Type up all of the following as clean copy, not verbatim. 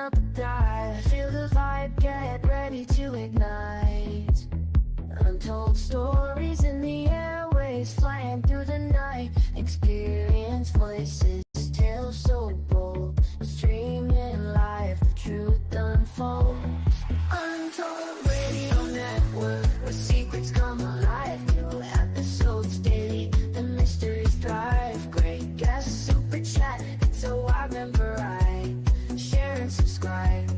up a dive. Feel the vibe, get ready to ignite. Untold stories in the airways, flying through the night. Experience voices, tales so bold. Streaming live, the truth unfolds. Untold Radio Network, where secrets come alive. New episodes daily, the mysteries thrive. Great guests, super chat, it's so I remember right. Share and subscribe,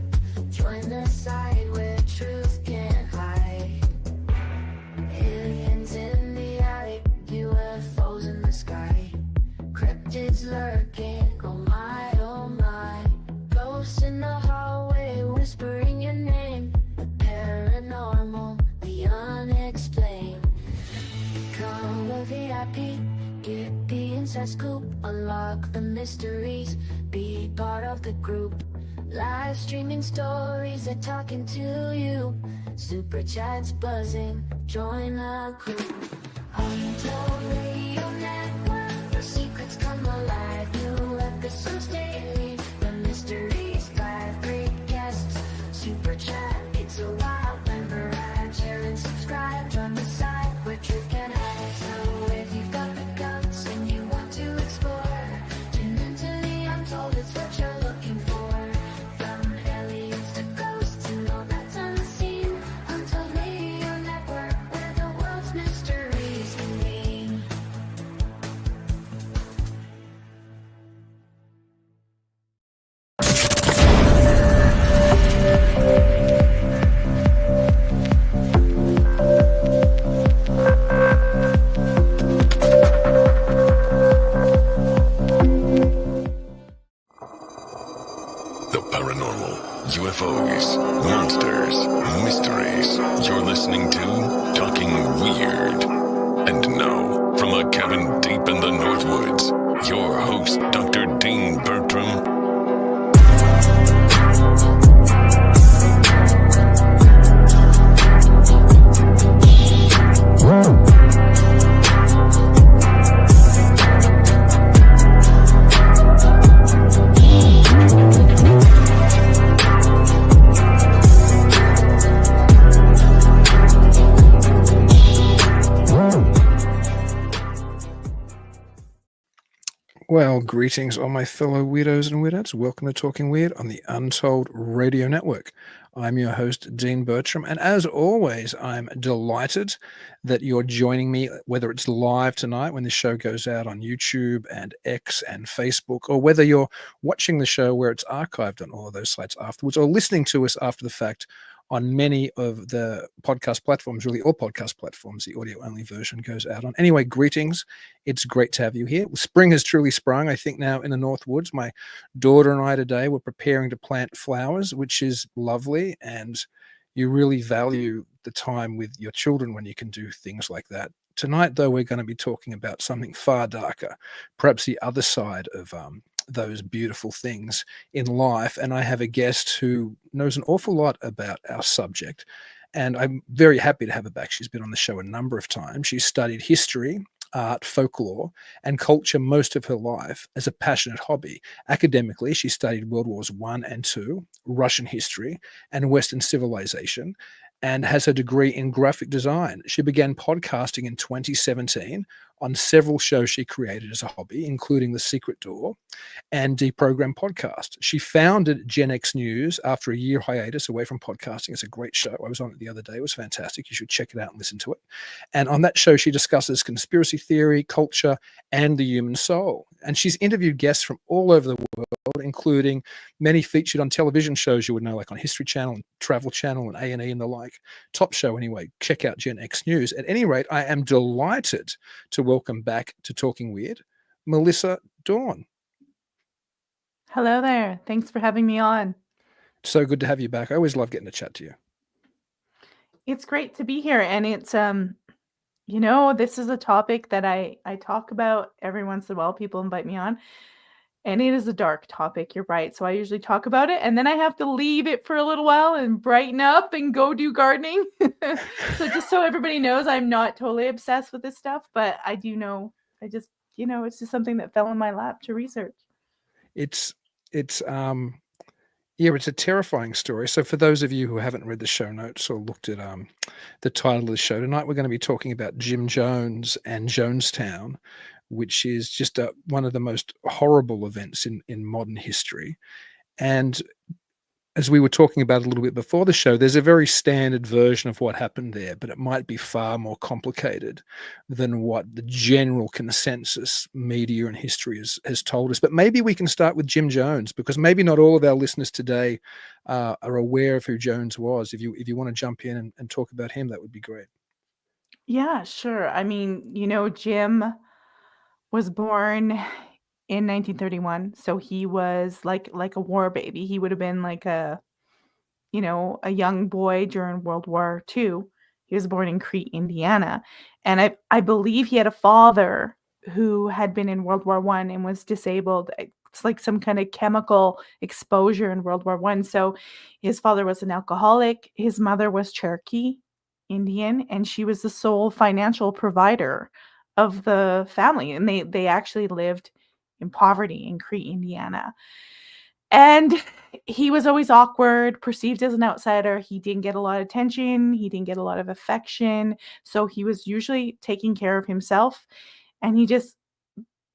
join the side where truth can't hide. Aliens in the attic, UFOs in the sky. Cryptids lurking, oh my, oh my. Ghosts in the hallway, whispering your name. The paranormal, the unexplained. Become a VIP, get the inside scoop. Unlock the mysteries, be part of the group. Live streaming stories, they're talking to you. Super chats buzzing, join the group. Untold Radio Network, where secrets come alive. New episodes daily, the mysteries thrive. Great guests, super chat, it's a wild member ride. Share and subscribe, join the side where truth can hide. So if you've got the guts and you want to explore, tune into the Untold, it's what you're looking for. From aliens to ghosts and all that's unseen. Untold Radio Network, where the world's mysteries convene. The paranormal, UFOs, monsters, mysteries. You're listening to Talking Weird. And now, from a cabin deep in the Northwoods, your host, Dr. Dean Bertram. Well, greetings, all my fellow weirdos and weirdettes. Welcome to Talking Weird on the Untold Radio Network. I'm your host, Dean Bertram, and as always, I'm delighted that you're joining me, whether it's live tonight when the show goes out on YouTube and X and Facebook, or whether you're watching the show where it's archived on all of those sites afterwards, or listening to us after the fact on many of the podcast platforms, really all podcast platforms. The audio-only version goes out on. Anyway, greetings. It's great to have you here. Spring has truly sprung, I think, now in the Northwoods. My daughter and I today were preparing to plant flowers, which is lovely, and you really value the time with your children when you can do things like that. Tonight, though, we're going to be talking about something far darker, perhaps the other side of those beautiful things in life. And I have a guest who knows an awful lot about our subject, and I'm very happy to have her back. She's been on the show a number of times. She's studied history, art, folklore, and culture most of her life as a passionate hobby. Academically, she studied World Wars I and II, Russian history, and Western civilization, and has a degree in graphic design. She began podcasting in 2017 on several shows she created as a hobby, including the Secret Door and Deprogrammed Podcast. She founded GenX News after a year hiatus away from podcasting. It's a great show. I was on it the other day. It was fantastic. You should check it out and listen to it. And on that show, she discusses conspiracy theory, culture, and the human soul. And she's interviewed guests from all over the world, including many featured on television shows you would know, like on History Channel and Travel Channel and A&E and the like. Top show anyway. Check out GenX News. At any rate, I am delighted to welcome back to Talking Weird, Melissa Dawn. Hello there. Thanks for having me on. So good to have you back. I always love getting to chat to you. It's great to be here. And it's, this is a topic that I talk about every once in a while. People invite me on. And it is a dark topic. You're right. So I usually talk about it and then I have to leave it for a little while and brighten up and go do gardening. So just so everybody knows, I'm not totally obsessed with this stuff, but I do know, it's just something that fell in my lap to research. It's Yeah, it's a terrifying story. So for those of you who haven't read the show notes or looked at the title of the show tonight, we're going to be talking about Jim Jones and Jonestown, which is just one of the most horrible events in modern history. And as we were talking about a little bit before the show, there's a very standard version of what happened there, but it might be far more complicated than what the general consensus media and history has told us. But maybe we can start with Jim Jones, because maybe not all of our listeners today are aware of who Jones was. If you want to jump in and talk about him, that would be great. Yeah, sure. I mean, Jim was born in 1931, so he was like a war baby. He would have been like a young boy during World War II. He was born in Crete, Indiana, and I believe he had a father who had been in World War I and was disabled. It's like some kind of chemical exposure in World War I. So his father was an alcoholic. His mother was Cherokee Indian, and she was the sole financial provider of the family. And they actually lived in poverty in Crete, Indiana. And he was always awkward, perceived as an outsider. He didn't get a lot of attention. He didn't get a lot of affection. So he was usually taking care of himself. And he just,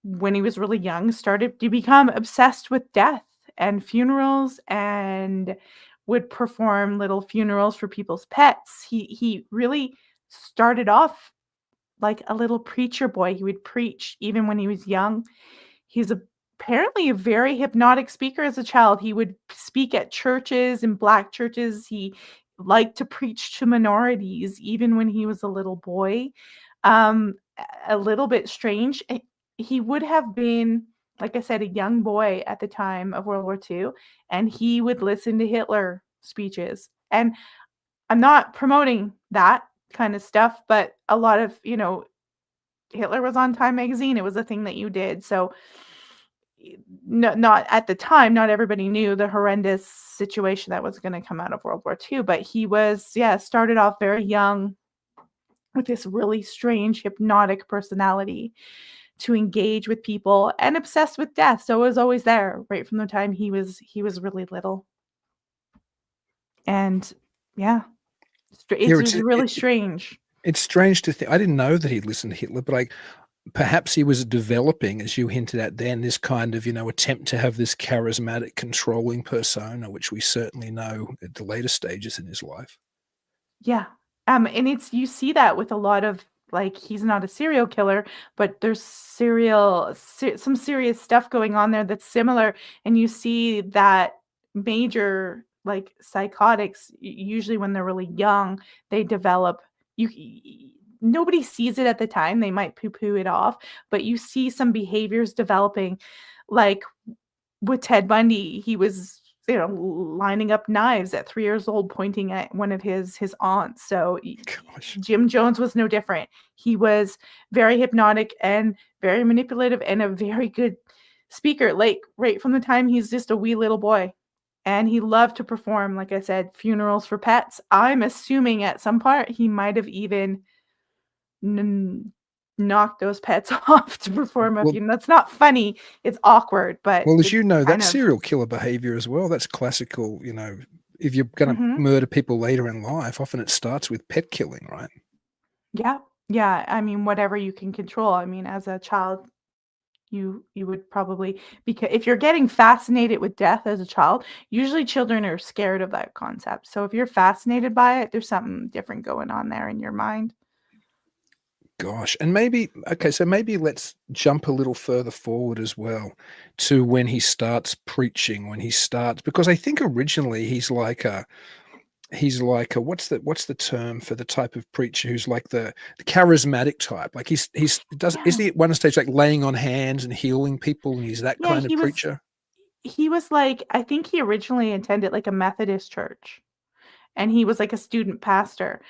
when he was really young, started to become obsessed with death and funerals, and would perform little funerals for people's pets. He really started off like a little preacher boy. He would preach even when he was young. He's apparently a very hypnotic speaker as a child. He would speak at churches and Black churches. He liked to preach to minorities even when he was a little boy. A little bit strange. He would have been, like I said, a young boy at the time of World War II, and he would listen to Hitler speeches. And I'm not promoting that kind of stuff, but a lot of, Hitler was on Time magazine. It was a thing that you did. So not at the time, not everybody knew the horrendous situation that was going to come out of World War II, but he was, started off very young with this really strange hypnotic personality to engage with people and obsessed with death. So it was always there right from the time he was really little. And it's really strange. It's strange to think. I didn't know that he'd listened to Hitler, but perhaps he was developing, as you hinted at then, this kind of, attempt to have this charismatic, controlling persona, which we certainly know at the later stages in his life. Yeah. And you see that with a lot of, he's not a serial killer, but there's some serious stuff going on there that's similar. And you see that major, psychotics, usually when they're really young, they develop. Nobody sees it at the time. They might poo-poo it off, but you see some behaviors developing, like with Ted Bundy. He was, lining up knives at 3 years old, pointing at one of his aunts. So Jim Jones was no different. He was very hypnotic and very manipulative and a very good speaker, right from the time he's just a wee little boy. And he loved to perform, like I said, funerals for pets. I'm assuming at some part he might have even knock those pets off to perform a funeral. That's not funny. It's awkward, but as you know, that's serial killer behavior as well. That's classical. If you're going to murder people later in life, often it starts with pet killing, right? Yeah. I mean, whatever you can control. I mean, as a child, you would probably, because if you're getting fascinated with death as a child, usually children are scared of that concept. So if you're fascinated by it, there's something different going on there in your mind. Gosh, and maybe let's jump a little further forward as well to when he starts preaching, because I think originally he's like a what's the term for the type of preacher who's like the charismatic type? Like isn't he at one stage like laying on hands and healing people, and he's that kind of preacher? He was like, I think he originally attended like a Methodist church. And he was like a student pastor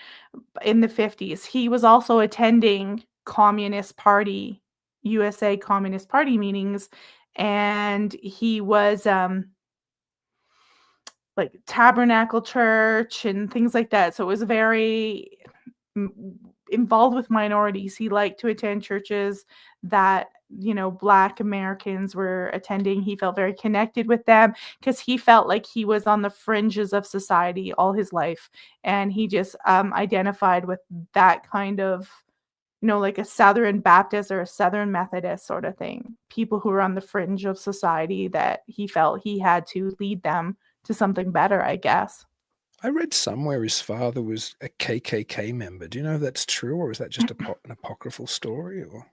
in the 50s. He was also attending USA Communist Party meetings. And he was like Tabernacle Church and things like that. So it was very involved with minorities. He liked to attend churches that Black Americans were attending. He felt very connected with them because he felt like he was on the fringes of society all his life. And he just identified with that kind of, like a Southern Baptist or a Southern Methodist sort of thing. People who were on the fringe of society that he felt he had to lead them to something better, I guess. I read somewhere his father was a KKK member. Do you know if that's true, or is that just an apocryphal story? Or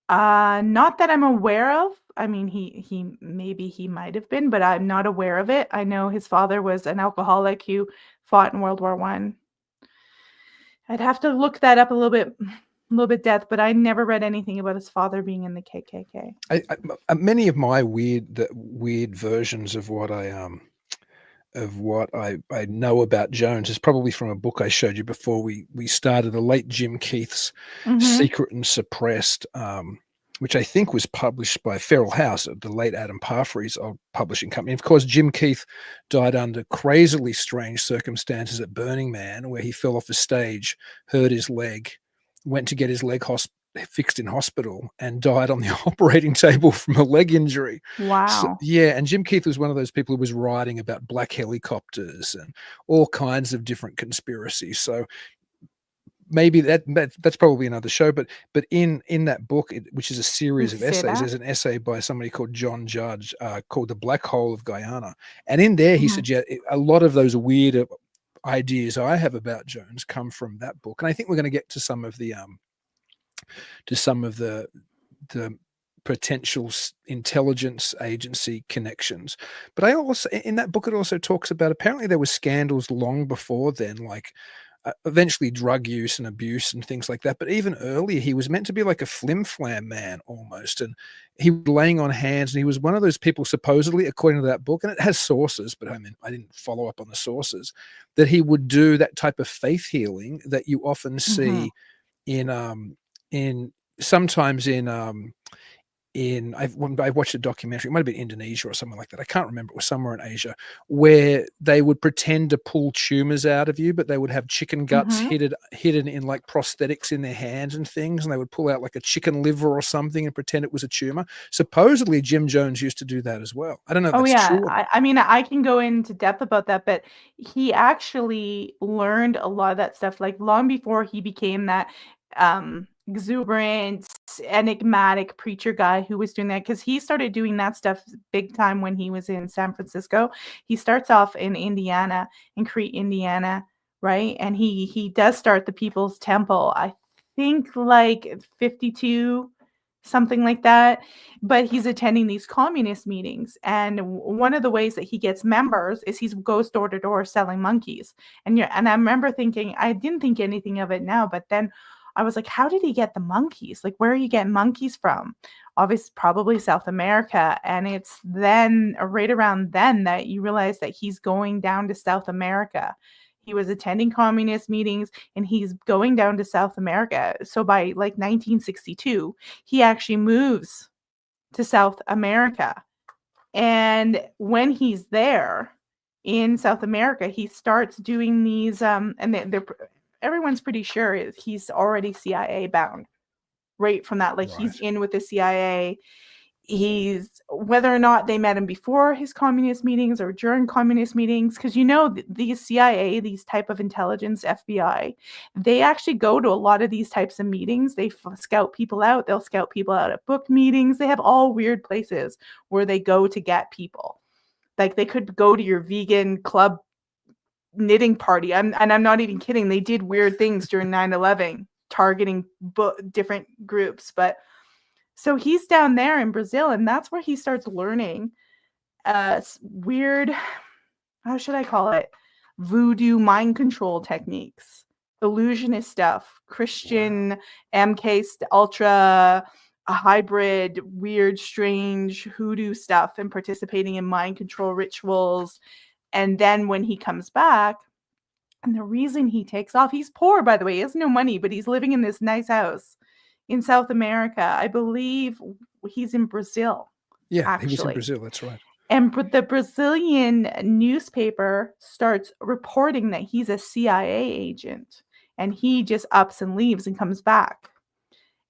not that I'm aware of. I mean, he might have been, but I'm not aware of it. I know his father was an alcoholic who fought in World War I. I'd have to look that up a little bit depth, but I never read anything about his father being in the KKK. Many of my weird versions of what I know about Jones is probably from a book I showed you before we started, the late Jim Keith's Secret and Suppressed, which I think was published by Feral House, the late Adam Parfrey's old publishing company. Of course, Jim Keith died under crazily strange circumstances at Burning Man, where he fell off a stage, hurt his leg, went to get his leg fixed in hospital, and died on the operating table from a leg injury. Wow. So, yeah, and Jim Keith was one of those people who was writing about black helicopters and all kinds of different conspiracies. So maybe that's probably another show. But in that book, which is a series of essays, there's an essay by somebody called John Judge called "The Black Hole of Guyana," and in there he suggests a lot of those weird ideas I have about Jones come from that book. And I think we're going to get to some of the potential intelligence agency connections. But I also, in that book, it also talks about apparently there were scandals long before then, like eventually drug use and abuse and things like that. But even earlier, he was meant to be like a flim-flam man almost. And he was laying on hands, and he was one of those people, supposedly, according to that book, and it has sources, but I mean, I didn't follow up on the sources, that he would do that type of faith healing that you often see I watched a documentary, it might have been Indonesia or something like that, I can't remember, it was somewhere in Asia, where they would pretend to pull tumors out of you, but they would have chicken guts hidden in like prosthetics in their hands and things, and they would pull out like a chicken liver or something and pretend it was a tumor. Supposedly Jim Jones used to do that as well. I don't know if that's true. I mean, I can go into depth about that, but he actually learned a lot of that stuff like long before he became that exuberant, enigmatic preacher guy who was doing that, because he started doing that stuff big time when he was in San Francisco. He starts off in Indiana, in Crete, Indiana, right? And he does start the People's Temple, I think like 52, something like that. But he's attending these communist meetings, and one of the ways that he gets members is he goes door to door selling monkeys. And I remember thinking, I didn't think anything of it now, but then I was like, how did he get the monkeys? Like, where are you getting monkeys from? Obviously, probably South America. And it's then, right around then, that you realize that he's going down to South America. He was attending communist meetings, and he's going down to South America. So by like 1962, he actually moves to South America. And when he's there in South America, he starts doing these, and they're everyone's pretty sure he's already CIA bound right from that. Like he's in with the CIA. He's, whether or not they met him before his communist meetings or during communist meetings, because these CIA, these type of intelligence, FBI, they actually go to a lot of these types of meetings. They scout people out. They'll scout people out at book meetings. They have all weird places where they go to get people. Like they could go to your vegan club knitting party. I'm not even kidding. They did weird things during 9/11, targeting different groups. But so he's down there in Brazil, and that's where he starts learning weird, how should I call it, voodoo mind control techniques, illusionist stuff, Christian MKULTRA, a hybrid, weird, strange hoodoo stuff, and participating in mind control rituals. And then when he comes back, and the reason he takes off, he's poor, by the way, he has no money, but he's living in this nice house in South America. I believe he's in Brazil. Yeah, actually. He was in Brazil, that's right. And the Brazilian newspaper starts reporting that he's a CIA agent, and he just ups and leaves and comes back.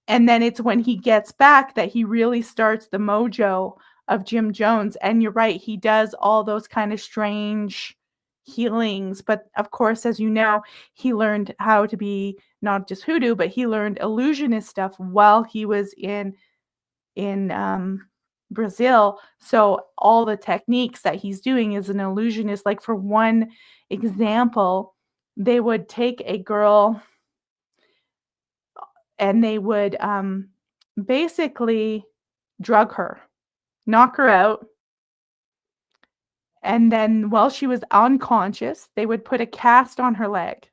And then it's when he gets back that he really starts the mojo of Jim Jones. And you're right, he does all those kind of strange healings. But of course, as you know, he learned how to be not just hoodoo, but he learned illusionist stuff while he was in Brazil. So all the techniques that he's doing is an illusionist. Like, for one example, they would take a girl and they would basically drug her, knock her out, and then while she was unconscious, they would put a cast on her leg.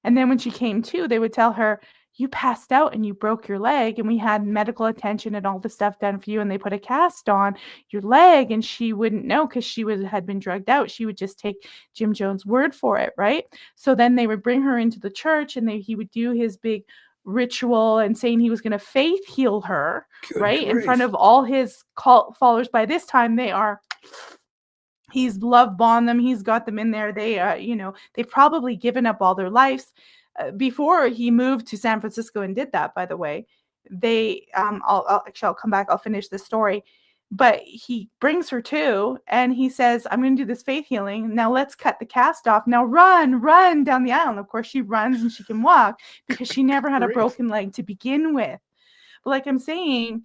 And then when she came to, they would tell her, you passed out and you broke your leg, and we had medical attention and all the stuff done for you, and they put a cast on your leg, and she wouldn't know because had been drugged out. She would just take Jim Jones' word for it, right? So then they would bring her into the church, and he would do his big ritual and saying he was going to faith heal her, Good right? In grief. front of all his cult followers. By this time, he's love bombed them. He's got them in there. They've probably given up all their lives. Before he moved to San Francisco and did that, by the way, I'll come back. I'll finish this story. But he brings her to, and he says, I'm going to do this faith healing. Now let's cut the cast off. Now run down the aisle. And of course, she runs and she can walk because she never had a broken leg to begin with. But like I'm saying,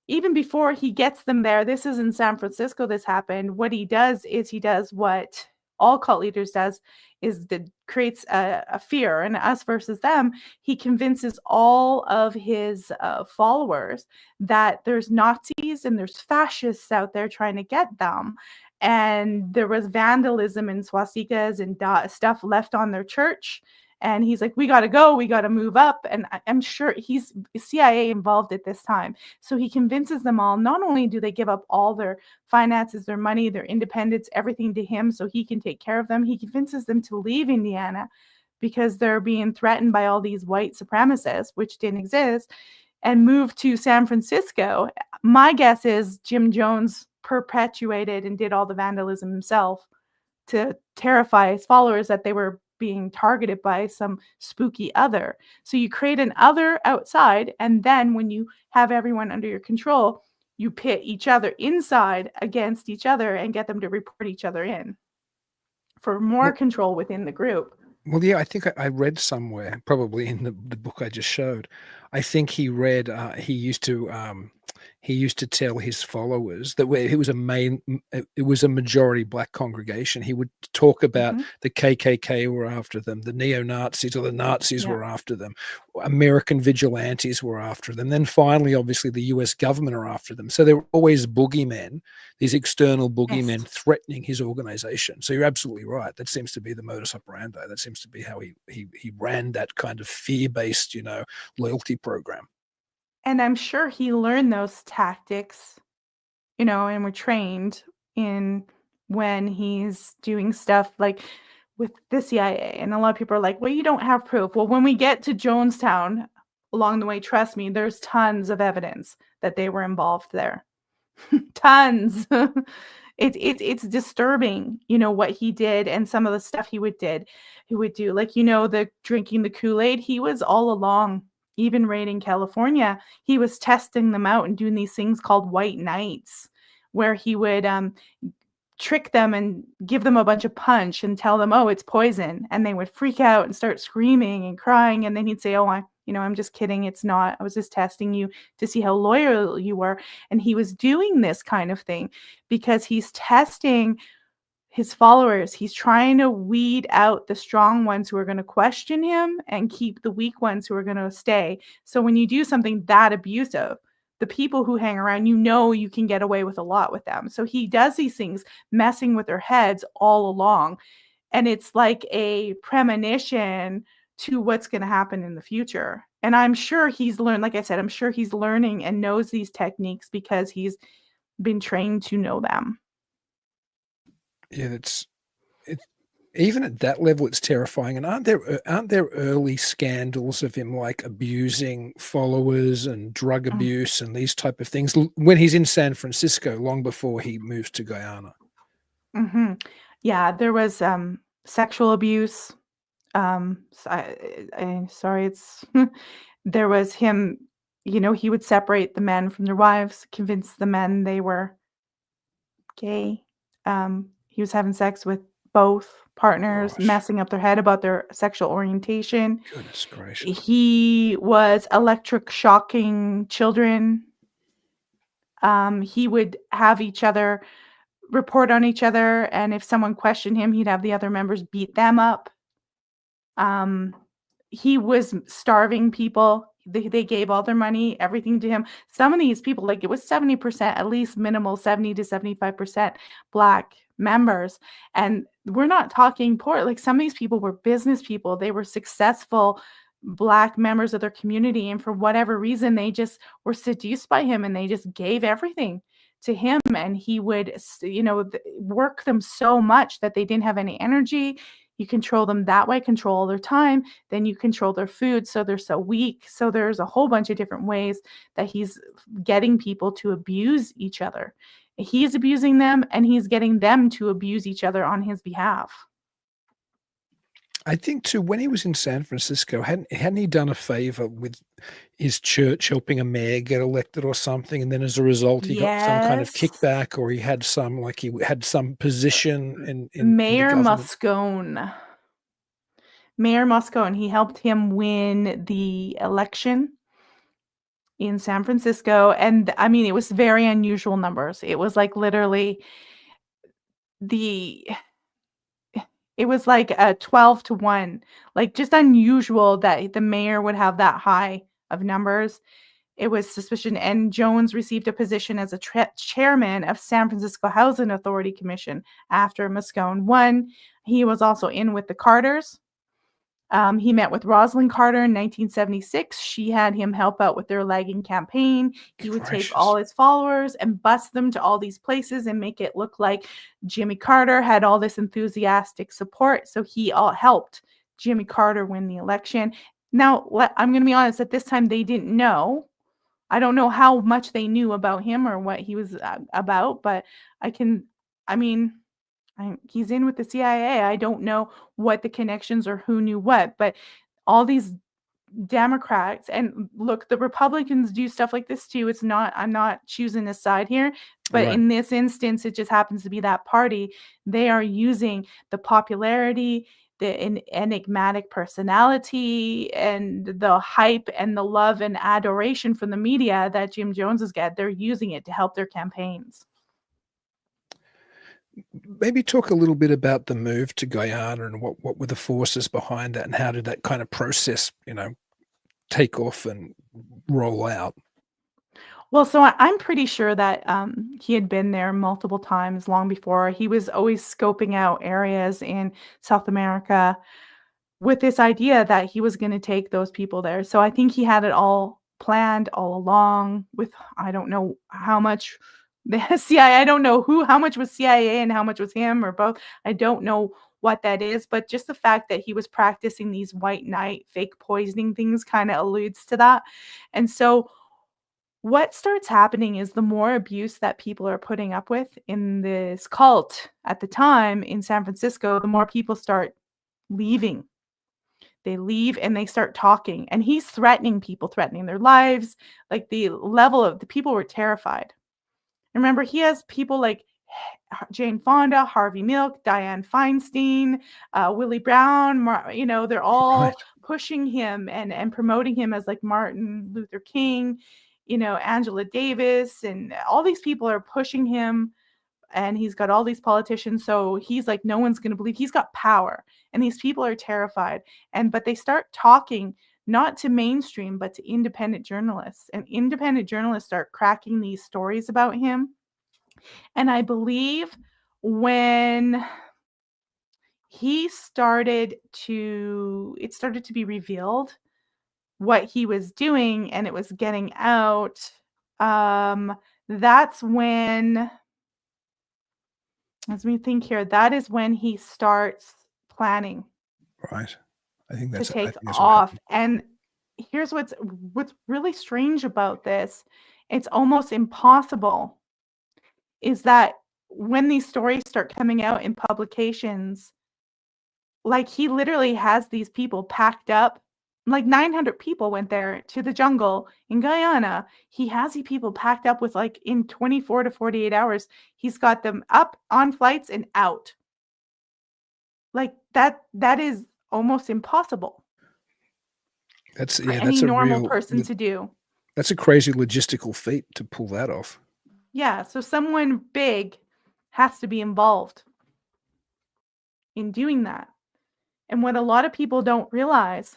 even before he gets them there, this is in San Francisco, this happened. What he does is he does what all cult leaders does, is that creates a fear, and us versus them. He convinces all of his followers that there's Nazis and there's fascists out there trying to get them. And there was vandalism and swastikas and stuff left on their church. And he's like, we got to go. We got to move up. And I'm sure he's CIA involved at this time. So he convinces them all. Not only do they give up all their finances, their money, their independence, everything to him so he can take care of them, he convinces them to leave Indiana because they're being threatened by all these white supremacists, which didn't exist, and move to San Francisco. My guess is Jim Jones perpetuated and did all the vandalism himself to terrify his followers that they were being targeted by some spooky other. So you create an other outside, and then when you have everyone under your control, you pit each other inside against each other and get them to report each other in for more control within the group. Well, yeah, I think I read somewhere, probably in the book I just showed. I think he read he used to tell his followers that it was a majority black congregation. He would talk about the KKK were after them, the neo-Nazis or the Nazis were after them, American vigilantes were after them. Then finally, obviously, the US government are after them. So there were always boogeymen, these external boogeymen threatening his organization. So you're absolutely right. That seems to be the modus operandi. That seems to be how he ran that kind of fear-based, loyalty program. And I'm sure he learned those tactics, and were trained in when he's doing stuff like with the CIA. And a lot of people are like, well, you don't have proof. Well, when we get to Jonestown along the way, trust me, there's tons of evidence that they were involved there. Tons. It's disturbing, what he did and some of the stuff he would do. Like, the drinking the Kool-Aid, he was all along. Even raiding California, he was testing them out and doing these things called white nights, where he would trick them and give them a bunch of punch and tell them, oh, it's poison. And they would freak out and start screaming and crying. And then he'd say, oh, I'm just kidding. It's not. I was just testing you to see how loyal you were. And he was doing this kind of thing because he's testing his followers. He's trying to weed out the strong ones who are going to question him and keep the weak ones who are going to stay. So when you do something that abusive, the people who hang around, you can get away with a lot with them. So he does these things, messing with their heads all along. And it's like a premonition to what's going to happen in the future. And I'm sure he's learned, like I said, I'm sure he's learning and knows these techniques because he's been trained to know them. Yeah, it's even at that level, it's terrifying. And aren't there early scandals of him like abusing followers and drug abuse and these type of things when he's in San Francisco, long before he moves to Guyana? Yeah, there was sexual abuse. Sorry, it's there was him he would separate the men from their wives, convince the men they were gay. He was having sex with both partners, Gosh, messing up their head about their sexual orientation. goodness gracious. He was electric shocking children. He would have each other report on each other, and if someone questioned him, he'd have the other members beat them up. He was starving people. They gave all their money, everything to him. Some of these people, like it was 70%, at least minimal 70 to 75% Black members. And we're not talking poor. Like some of these people were business people. They were successful Black members of their community. And for whatever reason, they just were seduced by him and they just gave everything to him. And he would, work them so much that they didn't have any energy. You control them that way, control their time, then you control their food so they're so weak. So there's a whole bunch of different ways that he's getting people to abuse each other. He's abusing them and he's getting them to abuse each other on his behalf. I think too, when he was in San Francisco, hadn't he done a favor with his church helping a mayor get elected or something? And then as a result, he got some kind of Yes. kickback, or he had some position in the Mayor government. Moscone. Mayor Moscone, he helped him win the election in San Francisco. And I mean, it was very unusual numbers. It was like literally it was like a 12-1, like just unusual that the mayor would have that high of numbers. It was suspicion. And Jones received a position as a chairman of San Francisco Housing Authority Commission after Moscone won. He was also in with the Carters. He met with Rosalind Carter in 1976. She had him help out with their lagging campaign. He would take all his followers and bus them to all these places and make it look like Jimmy Carter had all this enthusiastic support. So he all helped Jimmy Carter win the election. Now, I'm going to be honest, at this time, they didn't know. I don't know how much they knew about him or what he was about, but he's in with the CIA. I don't know what the connections or who knew what, but all these Democrats, and look, the Republicans do stuff like this too. I'm not choosing a side here, but Right. in this instance, it just happens to be that party. They are using the popularity, the enigmatic personality, and the hype and the love and adoration from the media that Jim Jones has got. They're using it to help their campaigns. Maybe talk a little bit about the move to Guyana and what were the forces behind that, and how did that kind of process, take off and roll out? Well, so I'm pretty sure that he had been there multiple times long before. He was always scoping out areas in South America with this idea that he was going to take those people there. So I think he had it all planned all along with, I don't know how much the CIA, I don't know how much was CIA and how much was him or both. I don't know what that is, but just the fact that he was practicing these white knight fake poisoning things kind of alludes to that. And so what starts happening is the more abuse that people are putting up with in this cult at the time in San Francisco, the more people start leaving. They leave and they start talking, and he's threatening people, threatening their lives. Like the level of the people were terrified. Remember, he has people like Jane Fonda, Harvey Milk, Dianne Feinstein, Willie Brown, they're all Right. pushing him and promoting him as like Martin Luther King, Angela Davis, and all these people are pushing him, and he's got all these politicians. So he's like, no one's going to believe he's got power, and these people are terrified. But they start talking not to mainstream, but to independent journalists, and independent journalists start cracking these stories about him. And I believe when it started to be revealed what he was doing and it was getting out, that's when, let me think here, that is when he starts planning Right. I think to that's take what off. happened. And here's what's really strange about this. It's almost impossible, is that when these stories start coming out in publications, like he literally has these people packed up, like 900 people went there to the jungle in Guyana. He has these people packed up with like in 24 to 48 hours. He's got them up on flights and out. Like that is almost impossible for any normal person to do. That's a crazy logistical feat to pull that off. Yeah, so someone big has to be involved in doing that. And what a lot of people don't realize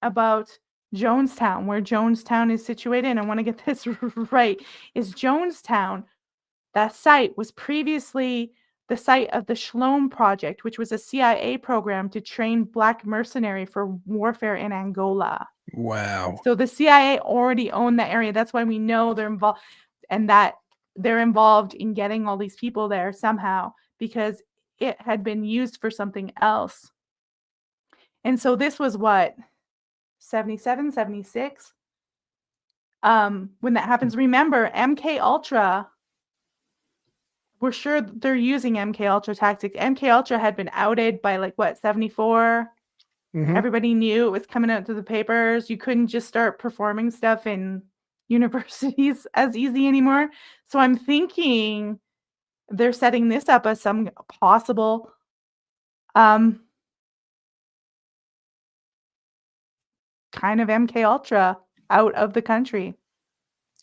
about Jonestown, where Jonestown is situated, and I want to get this right, is Jonestown, that site was previously the site of the Shalom Project, which was a CIA program to train Black mercenary for warfare in Angola. Wow. So the CIA already owned that area. That's why we know they're involved, and that they're involved in getting all these people there somehow, because it had been used for something else. And so this was what, 77, 76? When that happens, remember MKUltra, we're sure they're using MKUltra tactics. MKUltra had been outed by like what, 74? Mhm. Everybody knew it was coming out to the papers. You couldn't just start performing stuff in universities as easy anymore. So I'm thinking they're setting this up as some possible kind of MKUltra out of the country.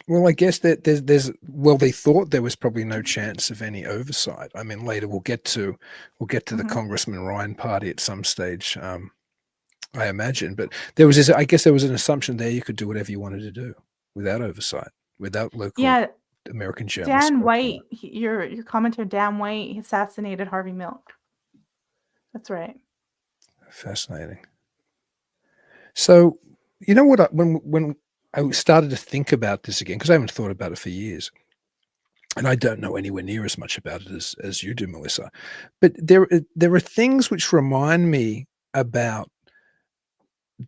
Well, I guess that they thought there was probably no chance of any oversight. I mean, later we'll get to the Congressman Ryan party at some stage, I imagine. But there was I guess there was an assumption there you could do whatever you wanted to do without oversight, without local American journalists. Dan White, your commenter Dan White, he assassinated Harvey Milk. That's right. Fascinating. So, you know what? When I started to think about this again, because I haven't thought about it for years, and I don't know anywhere near as much about it as you do, Melissa. But there are things which remind me about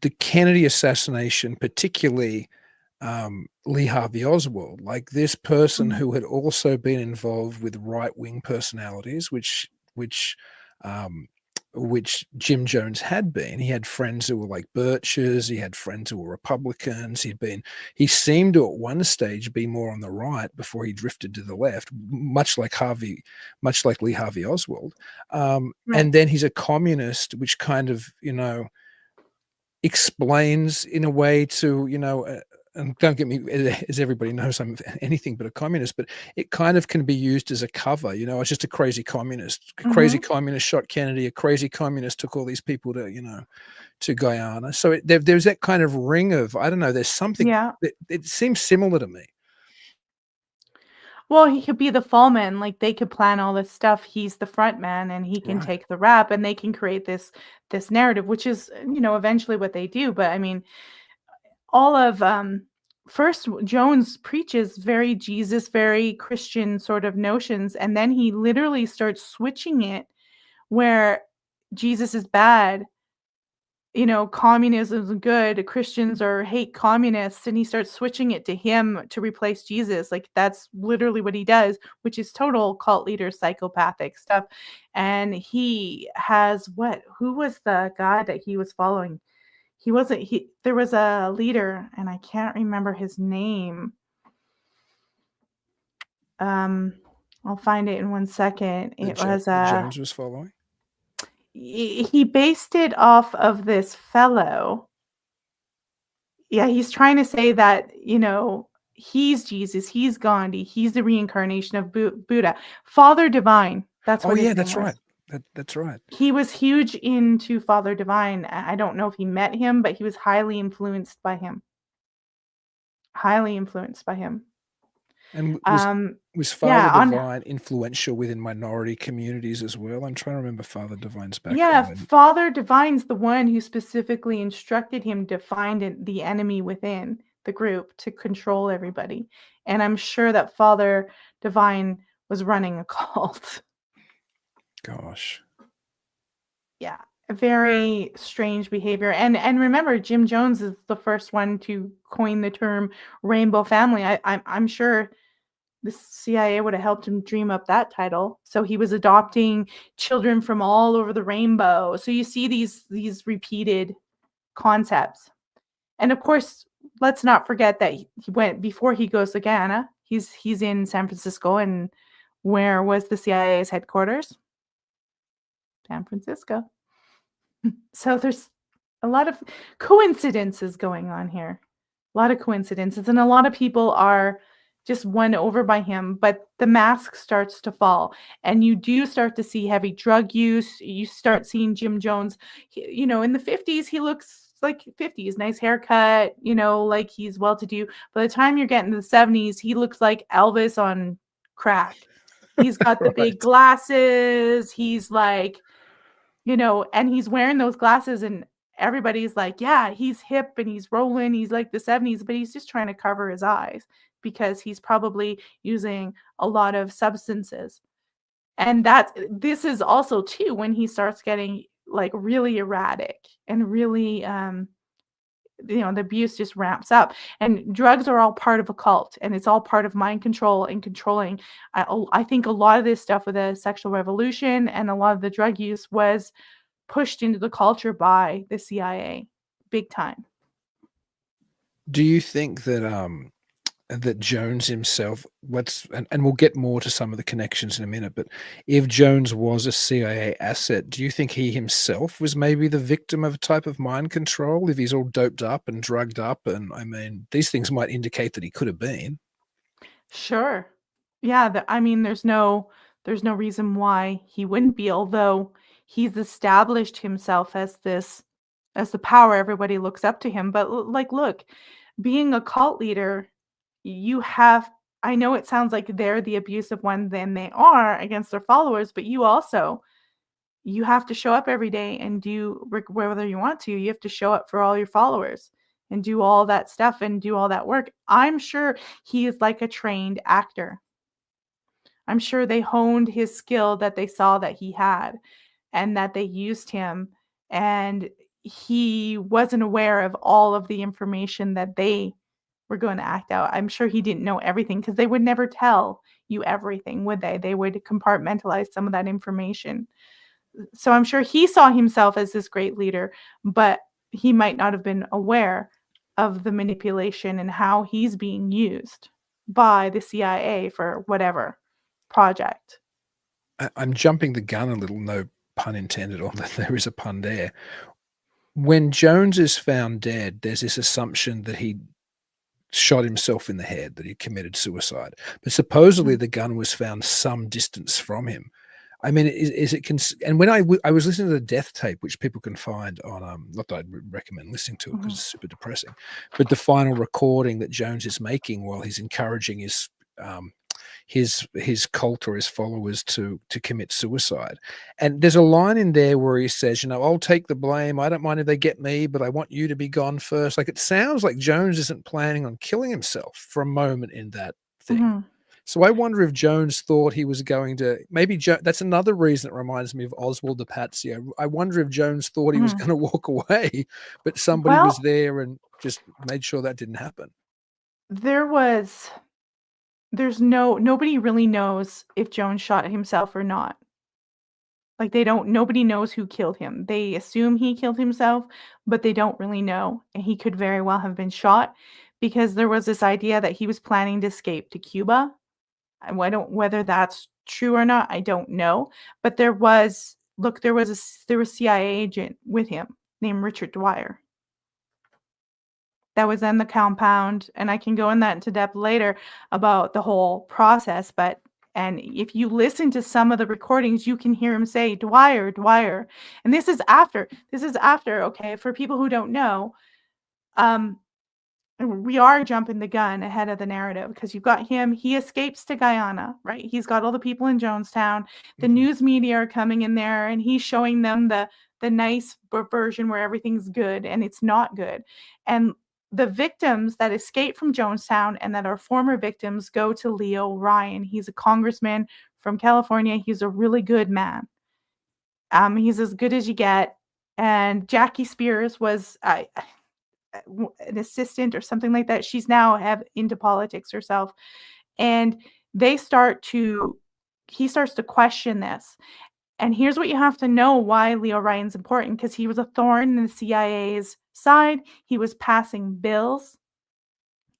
the Kennedy assassination, particularly Lee Harvey Oswald, like this person who had also been involved with right-wing personalities, which Jim Jones had been. He had friends who were like Birches. He had friends who were Republicans. He seemed to at one stage be more on the right before he drifted to the left, much like Lee Harvey Oswald. And then he's a communist, which kind of, explains in a way to, and don't get me, as everybody knows, I'm anything but a communist, but it kind of can be used as a cover. It's just a crazy communist. A crazy communist shot Kennedy. A crazy communist took all these people to Guyana. So there's that kind of ring of, I don't know, there's something that it seems similar to me. Well, he could be the fall man. Like they could plan all this stuff. He's the front man, and he can take the rap, and they can create this narrative, which is, eventually what they do. But I mean, all of first Jones preaches very Jesus, very Christian sort of notions, and then he literally starts switching it where Jesus is bad, communism is good, Christians hate communists, and he starts switching it to him to replace Jesus. Like that's literally what he does, which is total cult leader psychopathic stuff. And he has who was the guy that he was following? There was a leader, and I can't remember his name. I'll find it in 1 second. Jones was following. He based it off of this fellow. Yeah, he's trying to say that, he's Jesus, he's Gandhi, he's the reincarnation of Buddha. Father Divine. That's what his name was. Right. That's right. He was huge into Father Divine. I don't know if he met him, but he was highly influenced by him. And was Father Divine influential within minority communities as well? I'm trying to remember Father Divine's background. Yeah, Father Divine's the one who specifically instructed him to find the enemy within the group to control everybody. And I'm sure that Father Divine was running a cult. Gosh. Yeah, very strange behavior. And remember, Jim Jones is the first one to coin the term rainbow family. I'm sure the CIA would have helped him dream up that title. So he was adopting children from all over the rainbow. So you see these repeated concepts And of course, let's not forget that he went before he goes to Guyana. He's in San Francisco, and where was the CIA's headquarters? San Francisco. So there's a lot of coincidences going on here. A lot of coincidences, and a lot of people are just won over by him, but the mask starts to fall, and you do start to see heavy drug use. You start seeing Jim Jones, in the 50s, he looks like 50s, nice haircut, like he's well-to-do. By the time you're getting to the 70s, he looks like Elvis on crack. He's got the big glasses. He's like, and he's wearing those glasses, and everybody's like, yeah, he's hip and he's rolling. He's like the 70s, but he's just trying to cover his eyes because he's probably using a lot of substances. And this is also too when he starts getting like really erratic and really, the abuse just ramps up. And drugs are all part of a cult, and it's all part of mind control and controlling. I think a lot of this stuff with the sexual revolution and a lot of the drug use was pushed into the culture by the CIA big time. Do you think that Jones himself, and we'll get more to some of the connections in a minute, but if Jones was a CIA asset, do you think he himself was maybe the victim of a type of mind control if he's all doped up and drugged up? And I mean, these things might indicate that he could have been. Sure. Yeah, there's no reason why he wouldn't be, although he's established himself as the power. Everybody looks up to him, but look, being a cult leader, I know it sounds like they're the abusive one than they are against their followers, but you have to show up every day and do, whether you want to, you have to show up for all your followers and do all that stuff and do all that work. I'm sure he is like a trained actor. I'm sure they honed his skill that they saw that he had and that they used him, and he wasn't aware of all of the information that they were going to act out. I'm sure he didn't know everything because they would never tell you everything, would they? They would compartmentalize some of that information. So I'm sure he saw himself as this great leader, but he might not have been aware of the manipulation and how he's being used by the CIA for whatever project. I'm jumping the gun a little, no pun intended, although there is a pun there. When Jones is found dead, there's this assumption that he shot himself in the head, that he committed suicide. But supposedly the gun was found some distance from him. I mean, is it? And when I was listening to the death tape, which people can find on, not that I'd recommend listening to it because it's super depressing, but the final recording that Jones is making while he's encouraging his cult or his followers to commit suicide. And there's a line in there where he says, I'll take the blame. I don't mind if they get me, but I want you to be gone first. Like, it sounds like Jones isn't planning on killing himself for a moment in that thing. Mm-hmm. So I wonder if Jones thought he was going to, maybe that's another reason it reminds me of Oswald Apatio. I wonder if Jones thought he was going to walk away, but somebody was there and just made sure that didn't happen. Nobody really knows if Jones shot himself or not. Like, nobody knows who killed him. They assume he killed himself, but they don't really know. And he could very well have been shot because there was this idea that he was planning to escape to Cuba. Whether that's true or not, I don't know. But there was a CIA agent with him named Richard Dwyer that was in the compound, and I can go into depth later about the whole process. And if you listen to some of the recordings, you can hear him say Dwyer, Dwyer. And this is after, okay, for people who don't know, we are jumping the gun ahead of the narrative because you've got him. He escapes to Guyana, right? He's got all the people in Jonestown. The news media are coming in there, and he's showing them the nice version where everything's good, and it's not good. And the victims that escape from Jonestown and that are former victims go to Leo Ryan. He's a congressman from California. He's a really good man. He's as good as you get. And Jackie Spears was an assistant or something like that. She's now into politics herself. And he starts to question this. And here's what you have to know why Leo Ryan's important, because he was a thorn in the CIA's side. He was passing bills.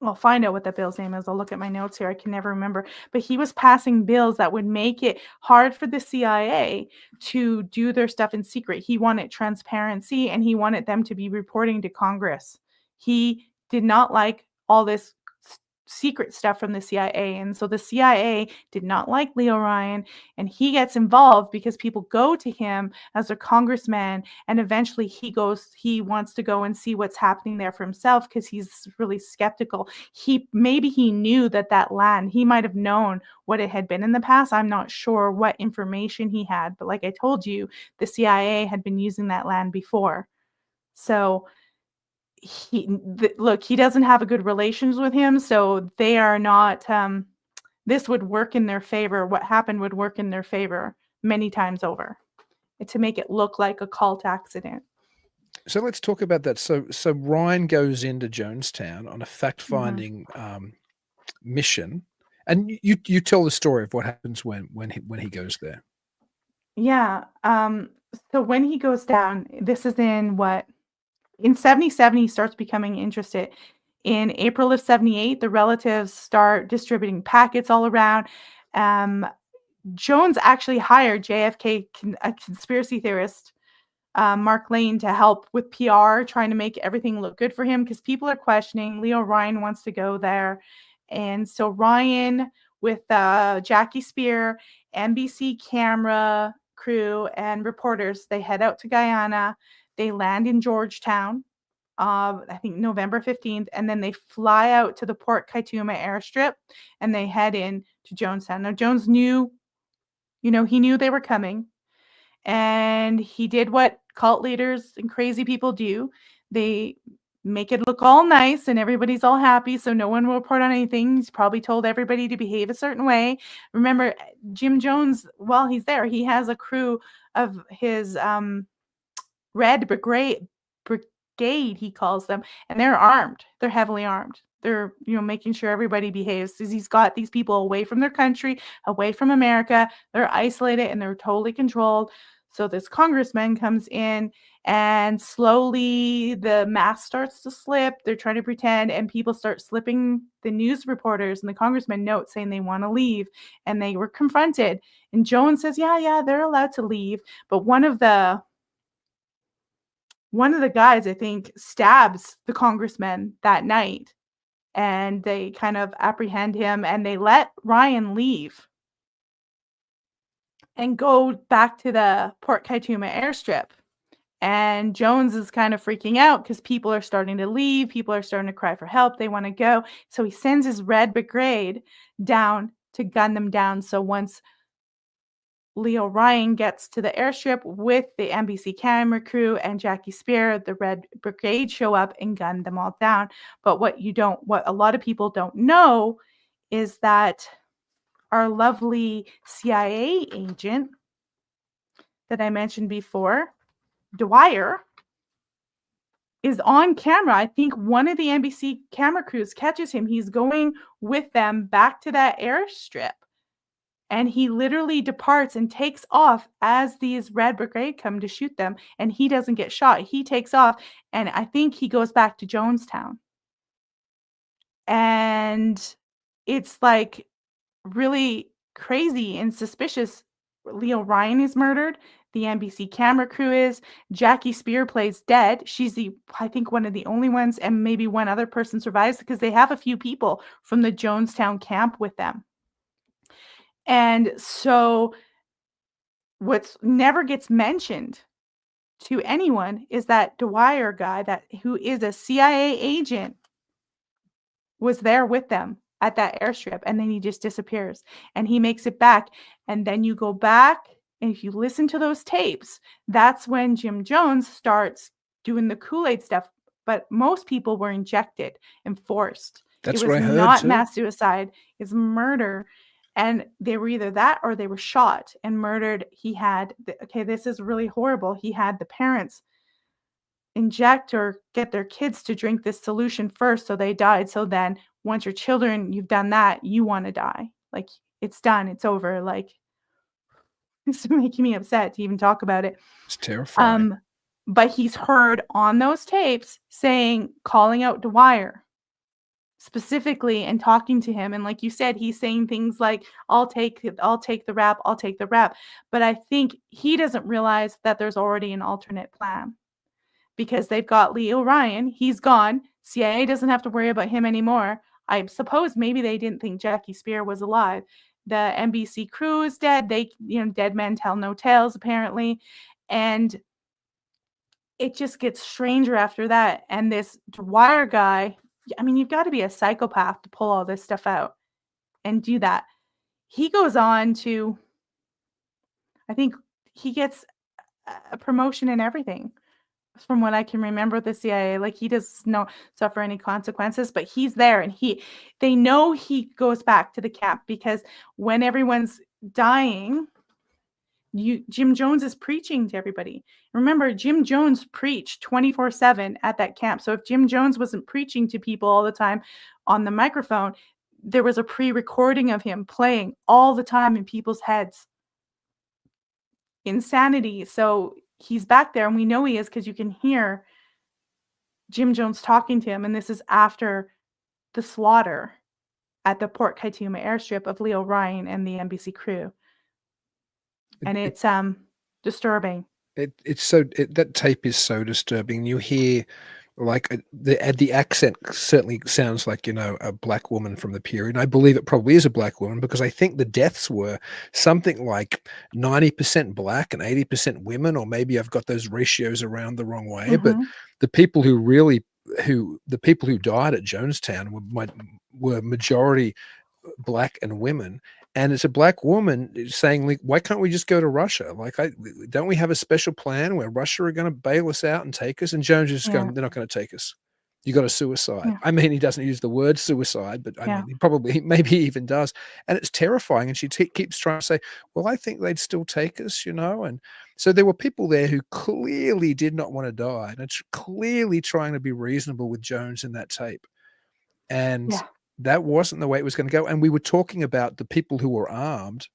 I'll find out what that bill's name is. I'll look at my notes here. I can never remember. But he was passing bills that would make it hard for the CIA to do their stuff in secret. He wanted transparency, and he wanted them to be reporting to Congress. He did not like all this secret stuff from the CIA. And so the CIA did not like Leo Ryan, and he gets involved because people go to him as a congressman, and eventually he wants to go and see what's happening there for himself because he's really skeptical. Maybe he knew that land, he might have known what it had been in the past. I'm not sure what information he had, but like I told you, the CIA had been using that land before. So he doesn't have a good relations with him, so they are not this would work in their favor. What happened would work in their favor many times over to make it look like a cult accident. So let's talk about that. So Ryan goes into Jonestown on a fact-finding mission, and you tell the story of what happens when he goes there. Yeah. So when he goes down, this is in 77, he starts becoming interested. In April of 78, the relatives start distributing packets all around. Jones actually hired JFK, a conspiracy theorist, Mark Lane, to help with PR, trying to make everything look good for him because people are questioning. Leo Ryan wants to go there. And so Ryan, with Jackie Spear, NBC camera crew, and reporters, they head out to Guyana. They land in Georgetown, I think November 15th, and then they fly out to the Port Kaituma airstrip, and they head in to Jonestown. Now, Jones knew, he knew they were coming, and he did what cult leaders and crazy people do. They make it look all nice, and everybody's all happy, so no one will report on anything. He's probably told everybody to behave a certain way. Remember, Jim Jones, while he's there, he has a crew of his Red Brigade, he calls them, and they're armed. They're heavily armed. They're, making sure everybody behaves, because he's got these people away from their country, away from America. They're isolated and they're totally controlled. So this congressman comes in, and slowly the mask starts to slip. They're trying to pretend, and people start slipping the news reporters and the congressman notes saying they want to leave, and they were confronted. And Jones says, yeah, they're allowed to leave. But one of the guys, I think, stabs the congressman that night, and they kind of apprehend him, and they let Ryan leave and go back to the Port Kaituma airstrip. And Jones is kind of freaking out because people are starting to leave. People are starting to cry for help. They want to go. So he sends his Red Brigade down to gun them down. So once Leo Ryan gets to the airstrip with the NBC camera crew and Jackie Spear, the Red Brigade show up and gun them all down. But what a lot of people don't know is that our lovely CIA agent that I mentioned before, Dwyer, is on camera. I think one of the NBC camera crews catches him. He's going with them back to that airstrip. And he literally departs and takes off as these Red Brigade come to shoot them. And he doesn't get shot. He takes off. And I think he goes back to Jonestown. And it's like really crazy and suspicious. Leo Ryan is murdered. The NBC camera crew is. Jackie Spear plays dead. She's I think one of the only ones, and maybe one other person survives because they have a few people from the Jonestown camp with them. And so what never gets mentioned to anyone is that Dwyer guy, who is a CIA agent, was there with them at that airstrip, and then he just disappears, and he makes it back. And then you go back, and if you listen to those tapes, that's when Jim Jones starts doing the Kool-Aid stuff. But most people were injected and forced. That's it what I was heard not too. Mass suicide. It's murder. And they were either that or they were shot and murdered. This is really horrible. He had the parents inject or get their kids to drink this solution first, so they died. So then once your children, you've done that, you want to die. Like, it's done. It's over. Like, It's making me upset to even talk about it. It's terrifying. But he's heard on those tapes calling out Dwyer specifically and talking to him. And like you said, he's saying things like, I'll take the rap. I'll take the rap. But I think he doesn't realize that there's already an alternate plan, because they've got Lee O'Ryan. He's gone. CIA doesn't have to worry about him anymore. I suppose maybe they didn't think Jackie Spear was alive. The NBC crew is dead. Dead men tell no tales, apparently. And it just gets stranger after that. And this Dwyer guy, I mean, you've got to be a psychopath to pull all this stuff out and do that. He goes on to, I think he gets a promotion and everything, from what I can remember with the CIA. Like, he does not suffer any consequences, but he's there, and they know he goes back to the camp, because when everyone's dying, Jim Jones is preaching to everybody. Remember, Jim Jones preached 24/7 at that camp. So if Jim Jones wasn't preaching to people all the time on the microphone, there was a pre-recording of him playing all the time in people's heads. Insanity. So he's back there, and we know he is because you can hear Jim Jones talking to him. And this is after the slaughter at the Port Kaituma airstrip of Lee O'Ryan and the NBC crew. And it's disturbing. That tape is so disturbing. You hear, like, the accent certainly sounds like, a black woman from the period. And I believe it probably is a black woman, because I think the deaths were something like 90% black and 80% women, or maybe I've got those ratios around the wrong way. But the people who died at Jonestown were majority black and women. And it's a black woman saying, like, why can't we just go to Russia? Like, don't we have a special plan where Russia are going to bail us out and take us? And Jones is going, they're not going to take us. You got a suicide. Yeah. I mean, he doesn't use the word suicide, but I mean, maybe he even does. And it's terrifying. And she keeps trying to say, well, I think they'd still take us, And so there were people there who clearly did not want to die. And it's clearly trying to be reasonable with Jones in that tape. And that wasn't the way it was going to go. And we were talking about the people who were armed.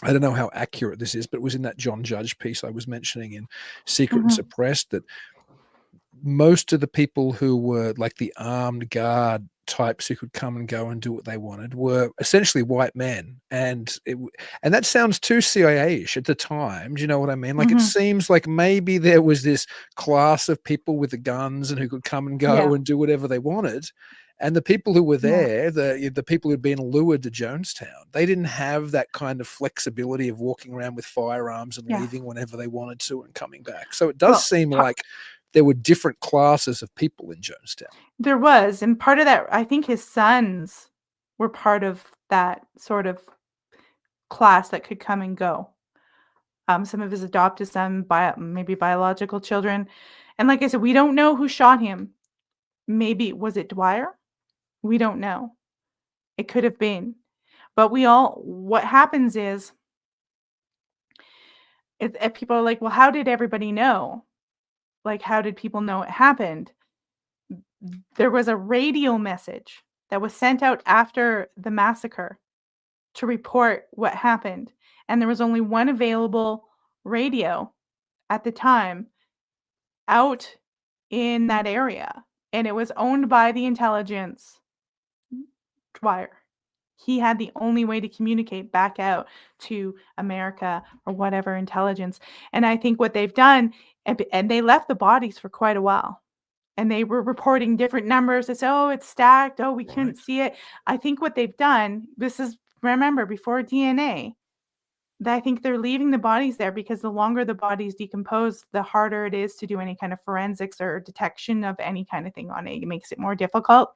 I don't know how accurate this is, but it was in that John Judge piece I was mentioning in Secret and Suppressed, that most of the people who were like the armed guard types who could come and go and do what they wanted were essentially white men. And that sounds too CIA-ish at the time. Do you know what I mean? Like, it seems like maybe there was this class of people with the guns and who could come and go and do whatever they wanted. And the people who were there, the people who'd been lured to Jonestown, they didn't have that kind of flexibility of walking around with firearms and leaving whenever they wanted to and coming back. So it does seem like there were different classes of people in Jonestown. There was. And part of that, I think his sons were part of that sort of class that could come and go. Some of his adopted sons, maybe biological children. And like I said, we don't know who shot him. Maybe, was it Dwyer? We don't know. It could have been. But what happens is, people are like, well, how did everybody know? Like, how did people know it happened? There was a radio message that was sent out after the massacre to report what happened. And there was only one available radio at the time out in that area. And it was owned by the intelligence. Dwyer. He had the only way to communicate back out to America or whatever intelligence. And I think what they've done, and they left the bodies for quite a while. And they were reporting different numbers. They said, oh, it's stacked. Oh, we couldn't see it. I think what they've done, remember, before DNA, that I think they're leaving the bodies there because the longer the bodies decompose, the harder it is to do any kind of forensics or detection of any kind of thing on it. It makes it more difficult.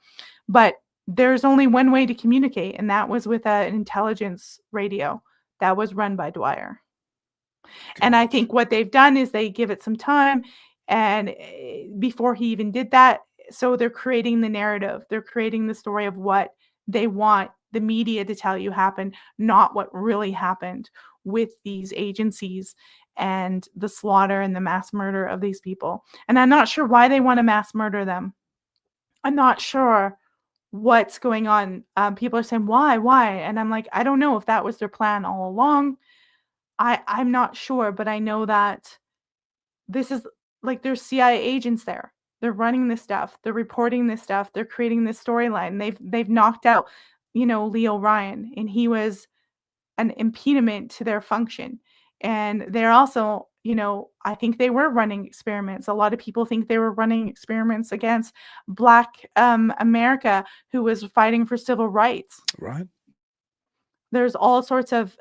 But there's only one way to communicate, and that was with an intelligence radio that was run by Dwyer. And I think what they've done is they give it some time, and before he even did that, so they're creating the narrative. They're creating the story of what they want the media to tell you happened, not what really happened with these agencies and the slaughter and the mass murder of these people. And I'm not sure why they want to mass murder them. I'm not sure what's going on. People are saying, why? And I'm like, I don't know if that was their plan all along. I'm not sure, but I know that this is like there's CIA agents there. They're running this stuff. They're reporting this stuff. They're creating this storyline. They've knocked out, Leo Ryan, and he was an impediment to their function. And they're also, I think they were running experiments. A lot of people think they were running experiments against Black America, who was fighting for civil rights. Right. There's all sorts of,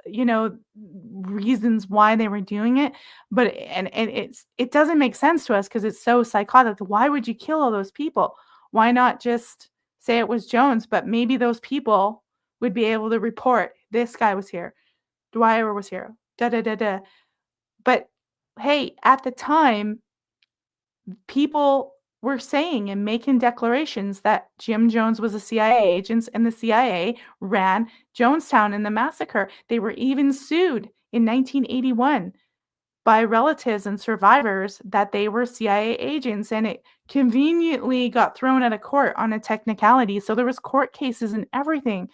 reasons why they were doing it, but it doesn't make sense to us because it's so psychotic. Why would you kill all those people? Why not just say it was Jones? But maybe those people would be able to report this guy was here, Dwyer was here, da da da da. But hey, at the time, people were saying and making declarations that Jim Jones was a CIA agent and the CIA ran Jonestown in the massacre. They were even sued in 1981 by relatives and survivors that they were CIA agents, and it conveniently got thrown out of court on a technicality. So there was court cases and everything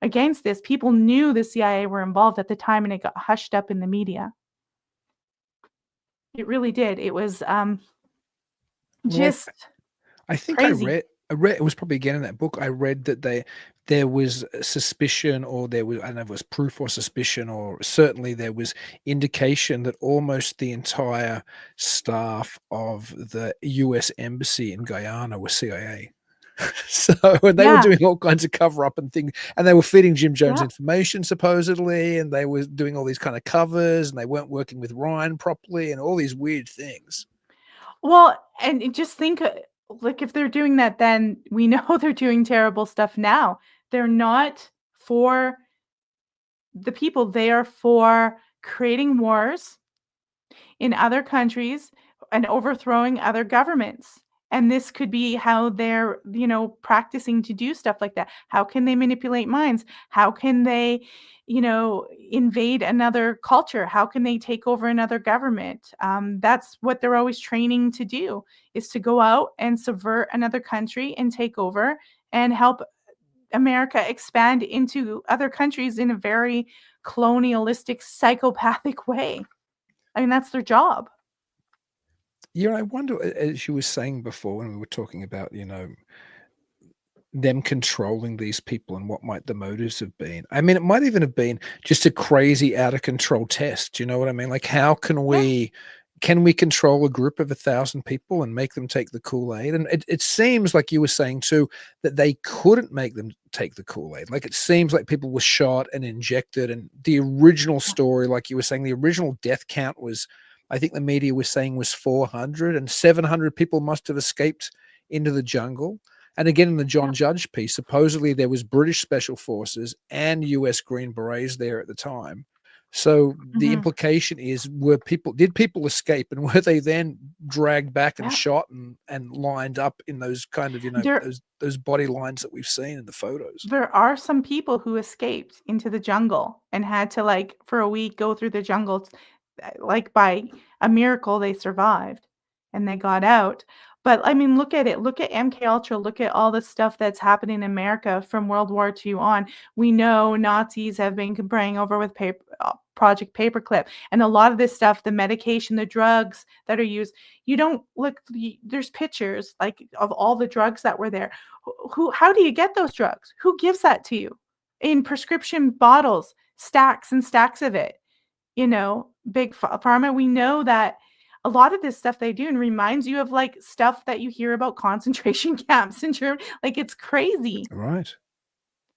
against this. People knew the CIA were involved at the time, and it got hushed up in the media. It really did. It was just I think crazy. I read it was probably again in that book. I read that there was suspicion, or I don't know if it was proof or suspicion, or certainly there was indication that almost the entire staff of the U.S. embassy in Guyana was CIA. So they were doing all kinds of cover up and things, and they were feeding Jim Jones information supposedly, and they were doing all these kind of covers, and they weren't working with Ryan properly, and all these weird things. Well, and just think, like, if they're doing that, then we know they're doing terrible stuff now. They're not for the people. They are for creating wars in other countries and overthrowing other governments. And this could be how they're, practicing to do stuff like that. How can they manipulate minds? How can they, invade another culture? How can they take over another government? That's what they're always training to do, is to go out and subvert another country and take over and help America expand into other countries in a very colonialistic, psychopathic way. I mean, that's their job. Yeah, I wonder, as you were saying before when we were talking about, them controlling these people and what might the motives have been. I mean, it might even have been just a crazy out of control test. You know what I mean? Like, how can we control a group of 1,000 people and make them take the Kool-Aid? And it seems like you were saying too, that they couldn't make them take the Kool-Aid. Like, it seems like people were shot and injected, and the original story, like you were saying, the original death count was, I think the media was saying, was 400, and 700 people must have escaped into the jungle. And again, in the John Judge piece, supposedly there was British Special Forces and US Green Berets there at the time. So the implication is, did people escape, and were they then dragged back and shot and lined up in those kind of, those body lines that we've seen in the photos? There are some people who escaped into the jungle and had to, like, for a week go through the jungle. Like, by a miracle, they survived and they got out. But I mean, look at it. Look at MKUltra. Look at all the stuff that's happening in America from World War II on. We know Nazis have been praying over with Project Paperclip, and a lot of this stuff, the medication, the drugs that are used. You don't look. There's pictures, like, of all the drugs that were there. How do you get those drugs? Who gives that to you? In prescription bottles, stacks and stacks of it. Big pharma. We know that a lot of this stuff they do and reminds you of, like, stuff that you hear about concentration camps in Germany. Like, it's crazy. Right.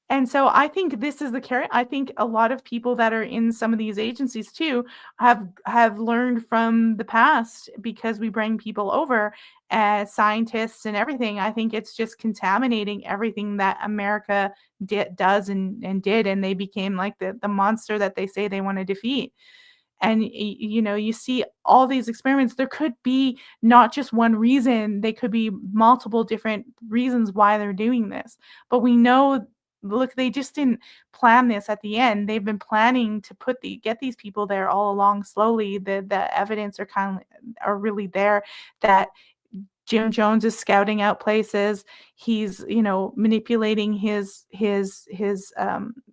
And so I think this is I think a lot of people that are in some of these agencies too have learned from the past, because we bring people over as scientists and everything. I think it's just contaminating everything that America does and did, and they became like the monster that they say they want to defeat. And, you see all these experiments. There could be not just one reason. They could be multiple different reasons why they're doing this. But we know, look, they just didn't plan this at the end. They've been planning to get these people there all along slowly. The evidence are really there that Jim Jones is scouting out places. He's, manipulating his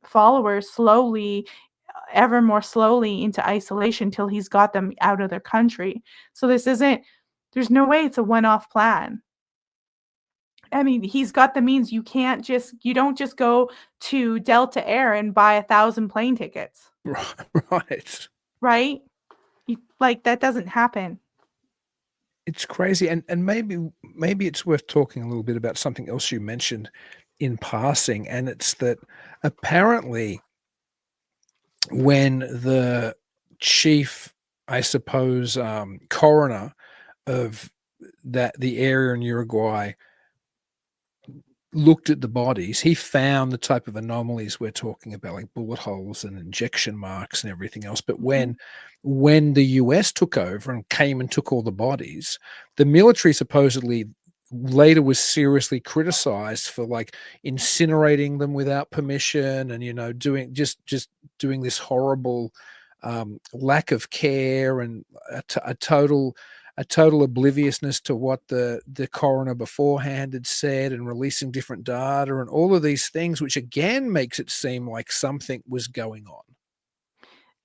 followers slowly. ever more slowly into isolation till he's got them out of their country. So there's no way it's a one-off plan. I mean, he's got the means. You don't just go to Delta Air and buy 1,000 plane tickets, Right. right? Like, that doesn't happen. It's crazy. And maybe it's worth talking a little bit about something else you mentioned in passing, and it's that apparently when the chief, I suppose, coroner of the area in Uruguay looked at the bodies, he found the type of anomalies we're talking about, like bullet holes and injection marks and everything else. But when the US took over and came and took all the bodies, the military supposedly later was seriously criticized for like incinerating them without permission and, you know, doing doing this horrible lack of care and a total obliviousness to what the coroner beforehand had said, and releasing different data and all of these things, which again makes it seem like something was going on.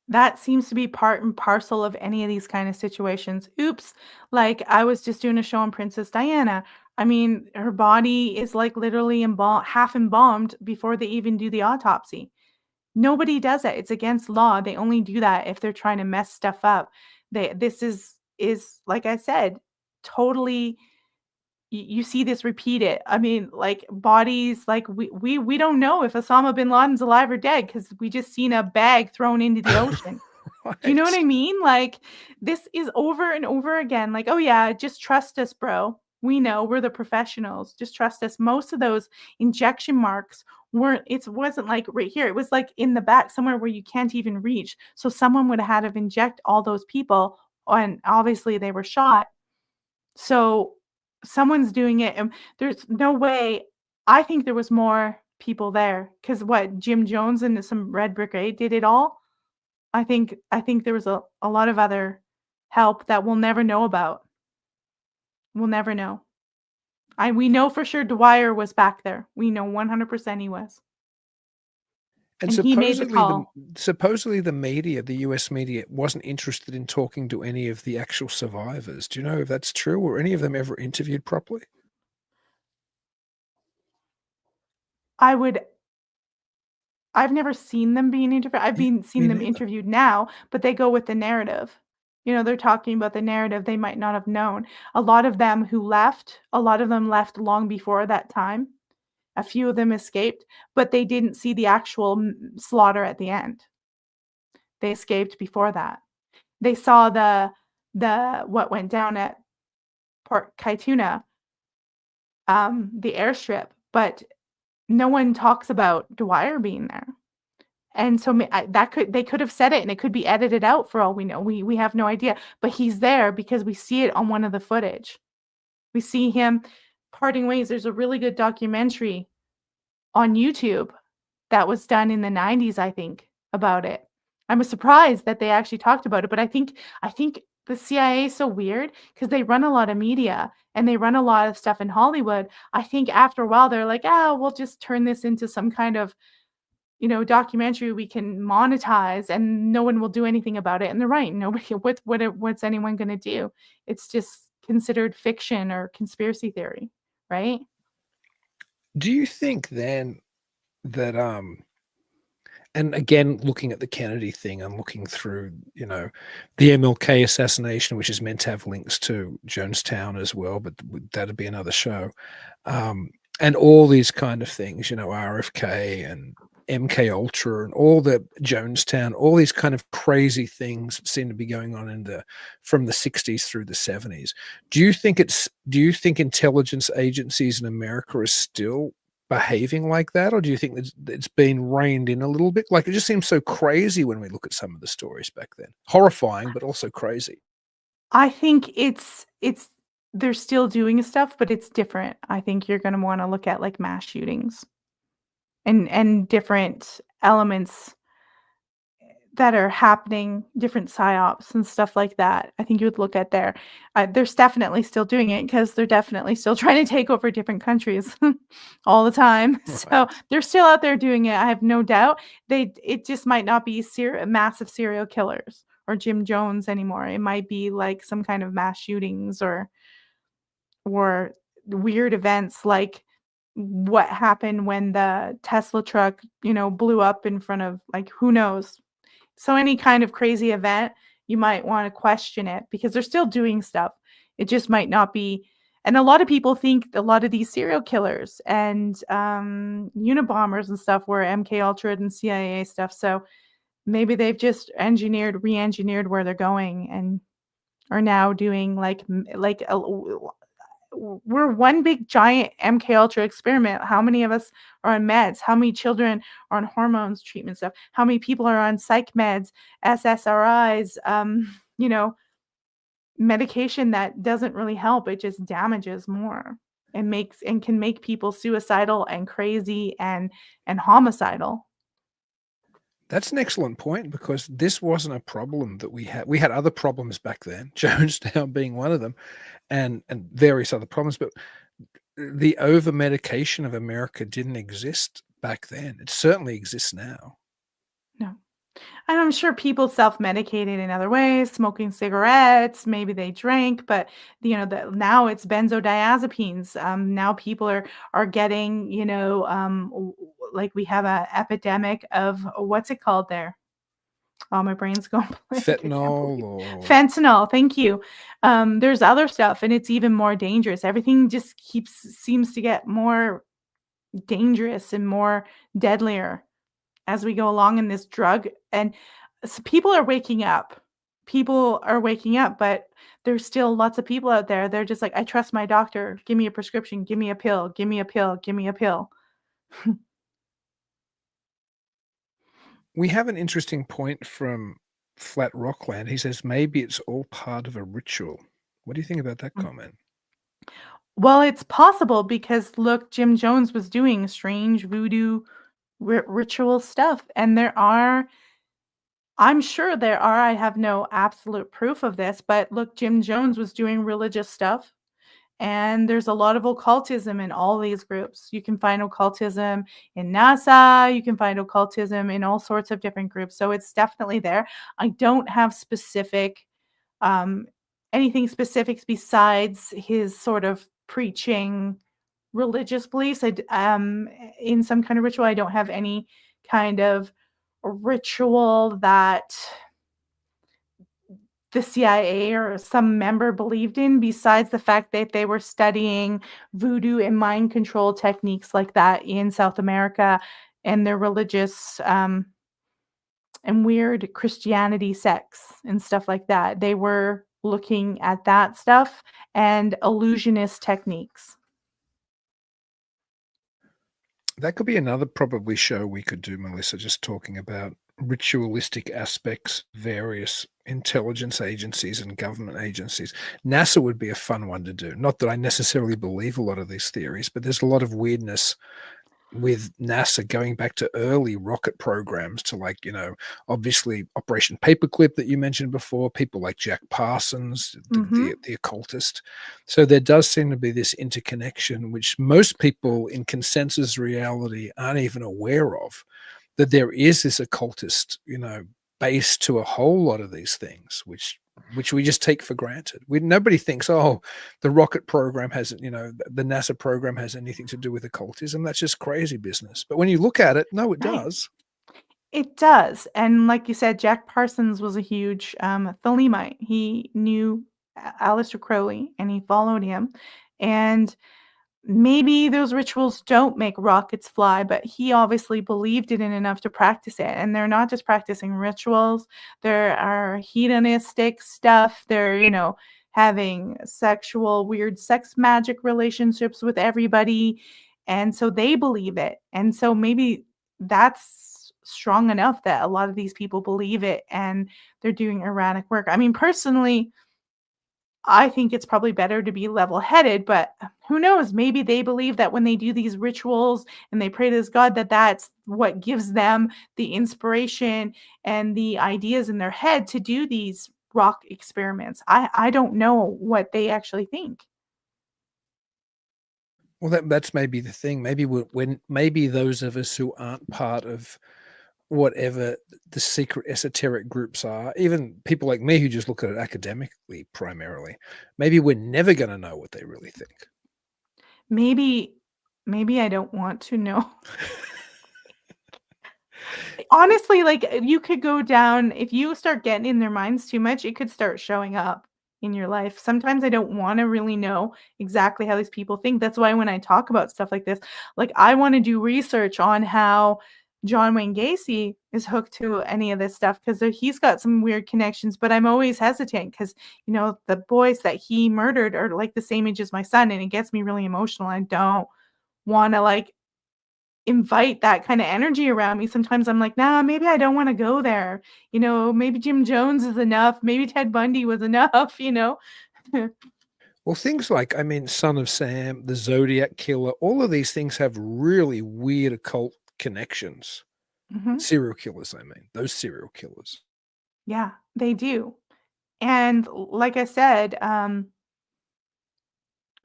That seems to be part and parcel of any of these kind of situations. Oops, like I was just doing a show on Princess Diana. I mean, her body is like literally half embalmed before they even do the autopsy. Nobody does it. It's against law. They only do that if they're trying to mess stuff up. This is like I said, totally. You see this repeated. I mean, like bodies, like we don't know if Osama bin Laden's alive or dead because we just seen a bag thrown into the ocean. Do you know what I mean? Like, this is over and over again. Like, oh yeah, just trust us, bro. We know, we're the professionals. Just trust us. Most of those injection marks wasn't like right here. It was like in the back somewhere where you can't even reach. So someone would have had to inject all those people, and obviously they were shot. So someone's doing it, and there's no way. I think there was more people there because what Jim Jones and some Red Brigade did it all. I think there was a lot of other help that we'll never know about. We'll never know. We know for sure Dwyer was back there. We know 100% he was. And he made the call. Supposedly the media, the US media, wasn't interested in talking to any of the actual survivors. Do you know if that's true? Were any of them ever interviewed properly? I've never seen them being interviewed. I've seen them interviewed now, but they go with the narrative. You know, they're talking about the narrative they might not have known. A lot of them left long before that time. A few of them escaped, but they didn't see the actual slaughter at the end. They escaped before that. They saw what went down at Port Kaituna, the airstrip, but no one talks about Dwyer being there. And so they could have said it, and it could be edited out for all we know. We have no idea, but he's there because we see it on one of the footage. We see him parting ways. There's a really good documentary on YouTube that was done in the 90s, I think, about it. I was surprised that they actually talked about it, but I think the CIA is so weird because they run a lot of media and they run a lot of stuff in Hollywood. I think after a while they're like, we'll just turn this into some kind of, you know, documentary we can monetize, and no one will do anything about it. And they're right. Nobody. What's anyone going to do? It's just considered fiction or conspiracy theory, right? Do you think then that and again, looking at the Kennedy thing and looking through, you know, the MLK assassination, which is meant to have links to Jonestown as well, but that'd be another show, and all these kind of things, you know, RFK and MKULTRA and all the Jonestown, all these kind of crazy things seem to be going on from the 60s through the 70s. Do you think intelligence agencies in America are still behaving like that, or do you think it's been reined in a little bit? Like, it just seems so crazy when we look at some of the stories back then. Horrifying, but also crazy. I think they're still doing stuff, but it's different. I think you're going to want to look at like mass shootings and different elements that are happening, different psyops and stuff like that. I think you would look at there. There's definitely still doing it because they're definitely still trying to take over different countries all the time. So Right. they're still out there doing it. I have no doubt. It just might not be massive serial killers or Jim Jones anymore. It might be like some kind of mass shootings or weird events like what happened when the Tesla truck, blew up in front of, like, who knows. So any kind of crazy event, you might want to question it because they're still doing stuff. It just might not be. And a lot of people think a lot of these serial killers and Unabombers and stuff were MKUltra and CIA stuff. So maybe they've just re-engineered where they're going and are now doing we're one big giant MKUltra experiment. How many of us are on meds? How many children are on hormones treatment stuff? How many people are on psych meds, SSRIs, medication that doesn't really help. It just damages more and can make people suicidal and crazy and homicidal. That's an excellent point because this wasn't a problem that we had. We had other problems back then, Jonestown being one of them, and various other problems. But the over medication of America didn't exist back then. It certainly exists now. No. And I'm sure people self-medicated in other ways, smoking cigarettes, maybe they drank, but now it's benzodiazepines. Now people are getting, like we have a epidemic of what's it called there? Oh, my brain's going blank. I can't Fentanyl believe or Fentanyl. Thank you. There's other stuff, and it's even more dangerous. Everything just seems to get more dangerous and more deadlier as we go along in this drug. And so people are waking up. But there's still lots of people out there. They're just like, I trust my doctor. Give me a prescription. Give me a pill. Give me a pill. Give me a pill. we have an interesting point from Flat Rockland. He says maybe it's all part of a ritual. What do you think about that comment? Well, it's possible because look, Jim Jones was doing strange voodoo ritual stuff. And I'm sure there are, I have no absolute proof of this, but look, Jim Jones was doing religious stuff. And there's a lot of occultism in all these groups. You can find occultism in NASA. You can find occultism in all sorts of different groups. So it's definitely there. I don't have anything specific besides his sort of preaching religious beliefs. In some kind of ritual. I don't have any kind of ritual that the CIA or some member believed in, besides the fact that they were studying voodoo and mind control techniques like that in South America and their religious and weird Christianity sects and stuff like that. They were looking at that stuff and illusionist techniques. That could be another probably show we could do, Melissa, just talking about ritualistic aspects, various intelligence agencies and government agencies. NASA would be a fun one to do. Not that I necessarily believe a lot of these theories, but there's a lot of weirdness with NASA going back to early rocket programs to obviously Operation Paperclip that you mentioned before, people like Jack Parsons, the occultist. So there does seem to be this interconnection, which most people in consensus reality aren't even aware of, that there is this occultist, base to a whole lot of these things, which we just take for granted. Nobody thinks, oh, the rocket program has, the NASA program has anything to do with occultism. That's just crazy business. But when you look at it, no, it does. It does. And like you said, Jack Parsons was a huge Thalemite. He knew Aleister Crowley and he followed him. And maybe those rituals don't make rockets fly, but he obviously believed it in enough to practice it. And they're not just practicing rituals. There are hedonistic stuff. They're, having weird sex magic relationships with everybody. And so they believe it. And so maybe that's strong enough that a lot of these people believe it and they're doing erratic work. I mean, personally, I think it's probably better to be level-headed, but who knows? Maybe they believe that when they do these rituals and they pray to this God, that that's what gives them the inspiration and the ideas in their head to do these rock experiments. I don't know what they actually think. Well, that's maybe the thing. Maybe when maybe those of us who aren't part of whatever the secret esoteric groups are, even people like me who just look at it academically primarily, maybe we're never going to know what they really think. Maybe I don't want to know. Honestly, like, you could go down if you start getting in their minds too much, it could start showing up in your life. Sometimes I don't wanna really know exactly how these people think. That's why when I talk about stuff like this, like, I wanna do research on how John Wayne Gacy is hooked to any of this stuff because he's got some weird connections, but I'm always hesitant because, the boys that he murdered are, like, the same age as my son, and it gets me really emotional. I don't wanna, like, invite that kinda energy around me. Sometimes I'm like, "Nah, maybe I don't wanna go there." Maybe Jim Jones is enough. Maybe Ted Bundy was enough, you know? Well, things like, I mean, Son of Sam, the Zodiac Killer, all of these things have really weird occult connections. Mhm. Serial killers, I mean, those serial killers. Yeah, they do. And like I said,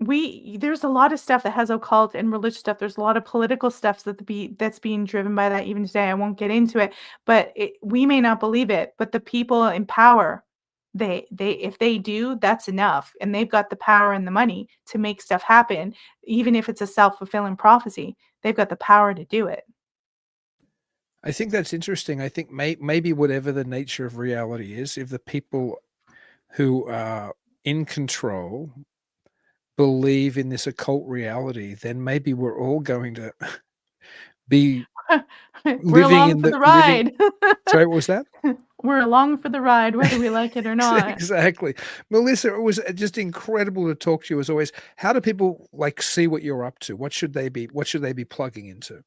there's a lot of stuff that has occult and religious stuff. There's a lot of political stuff that's being driven by that even today. I won't get into it, but we may not believe it, but the people in power, they if they do, that's enough, and they've got the power and the money to make stuff happen, even if it's a self-fulfilling prophecy. They've got the power to do it. I think that's interesting. I think maybe whatever the nature of reality is, if the people who are in control believe in this occult reality, then maybe we're all going to be We're living along in for the the living. ride. Sorry, what was that? We're along for the ride, whether we like it or not. Exactly. Melissa, it was just incredible to talk to you as always. How do people see what you're up to? What should they be plugging into?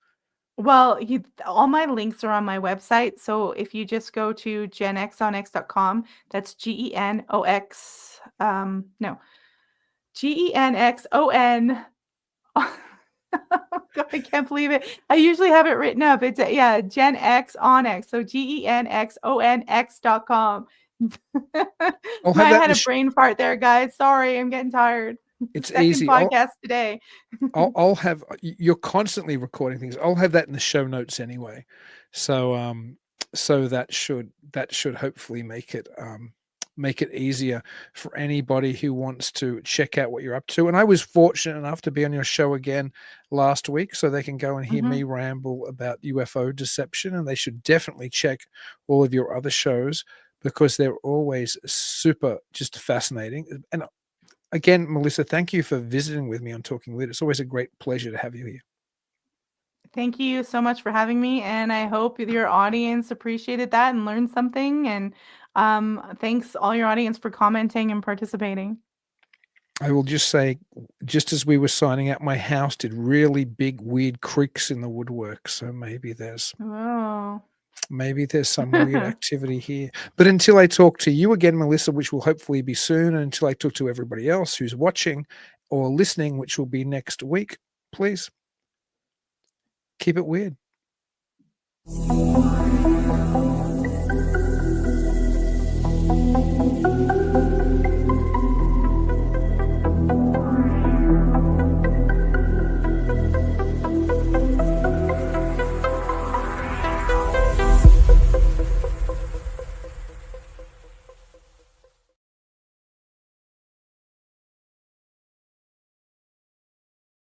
Well, all my links are on my website. So if you just go to genxonx.com, that's GENOX, no, GENXON. Oh God, I can't believe it. I usually have it written up. It's, yeah, Gen X on X. So GENXONX.com. I'll I have that in had the a brain fart there, guys. Sorry, I'm getting tired. It's Second easy. podcast today. I'll have you're constantly recording things. I'll have that in the show notes anyway. So that should hopefully make it easier for anybody who wants to check out what you're up to. And I was fortunate enough to be on your show again last week, so they can go and hear me ramble about UFO deception, and they should definitely check all of your other shows because they're always super just fascinating. And again, Melissa, thank you for visiting with me on Talking Weird. It's always a great pleasure to have you here. Thank you so much for having me, and I hope your audience appreciated that and learned something. And thanks all your audience for commenting and participating. I will just say, just as we were signing out, my house did really big, weird creaks in the woodwork. So maybe there's Oh. some weird activity here. But until I talk to you again, Melissa, which will hopefully be soon, and until I talk to everybody else who's watching or listening, which will be next week, please keep it weird.